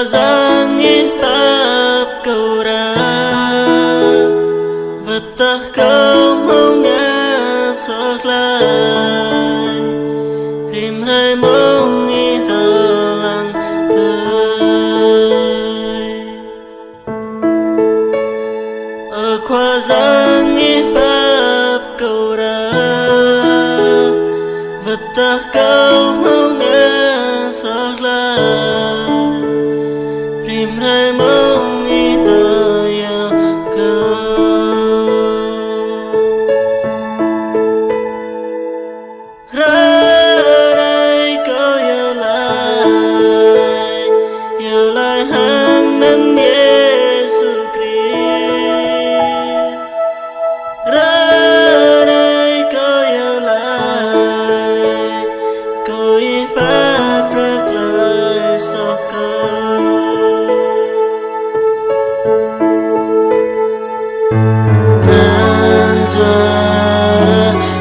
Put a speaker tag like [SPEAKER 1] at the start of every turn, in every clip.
[SPEAKER 1] zangi bab kau ra Vetah kau mau ngasok lai Rim rai mong italang tơi Kwa zangi bab kau ra Vetah kau mau ngasok lai Rim rai mong itaya kau Rai kau yêu lai hang nan Yesu Christ Rai kau yêu ipat berkelai sokau Penjara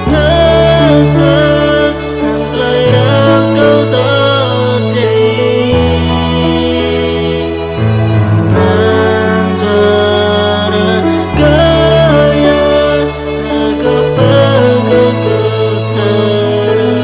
[SPEAKER 1] ngepah Antlai rakau tocei Penjara kaya Rakau pagau kutara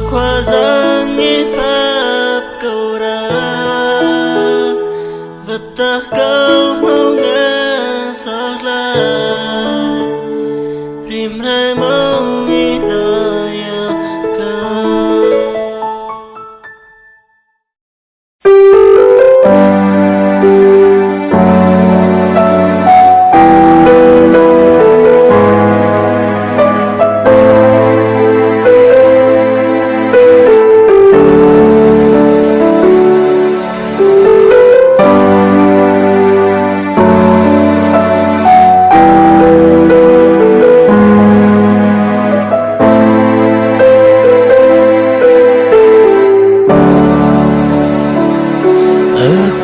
[SPEAKER 1] Kwa zangi bab kau ra Vetah kau mau ngasok lai Rim rai mong itaya kau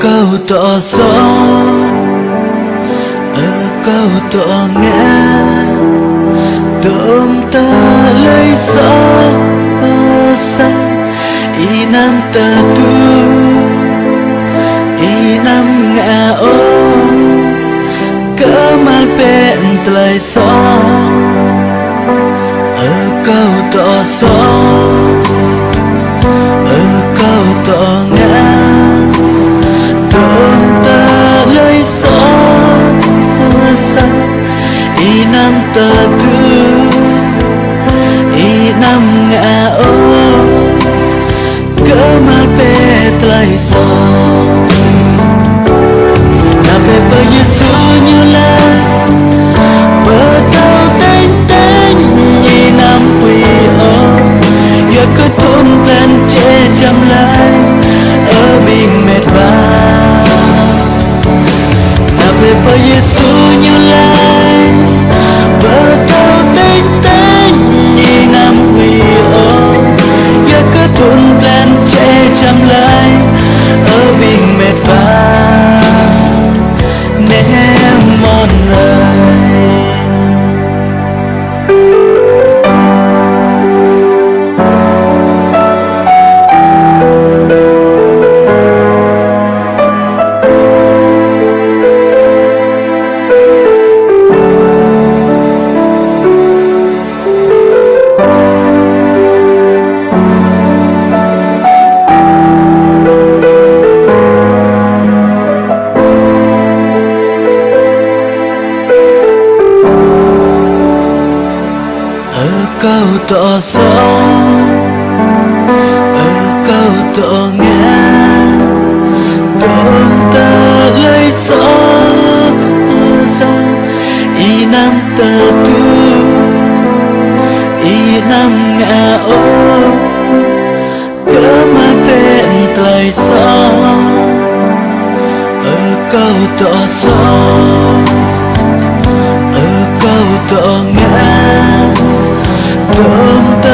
[SPEAKER 1] Kau tak song, kau tak nghe, tâm ta lấy sao sang, inam ta tu, inam ngã ô, kemal pen telai song, kau tak song, kau tak nghe. Inam tatu, inam ngã ô, kemal petlai so. Nape per Yesu nyula, betau teng inam pui o, ya ketum plan che jam lai, abing medva. Nape per Yesu nyula. Betau teng inam wi o ya ketun plan che jam lai abing met va ne mon lai.
[SPEAKER 2] เ
[SPEAKER 1] tỏ sông ở câu tỏ nghe tôm tơ lấy gió sông y nam tơ tu y nam ngã ô cỡ mà bên tay gió ở câu tỏ sông ở câu tỏ nghe tôm tơ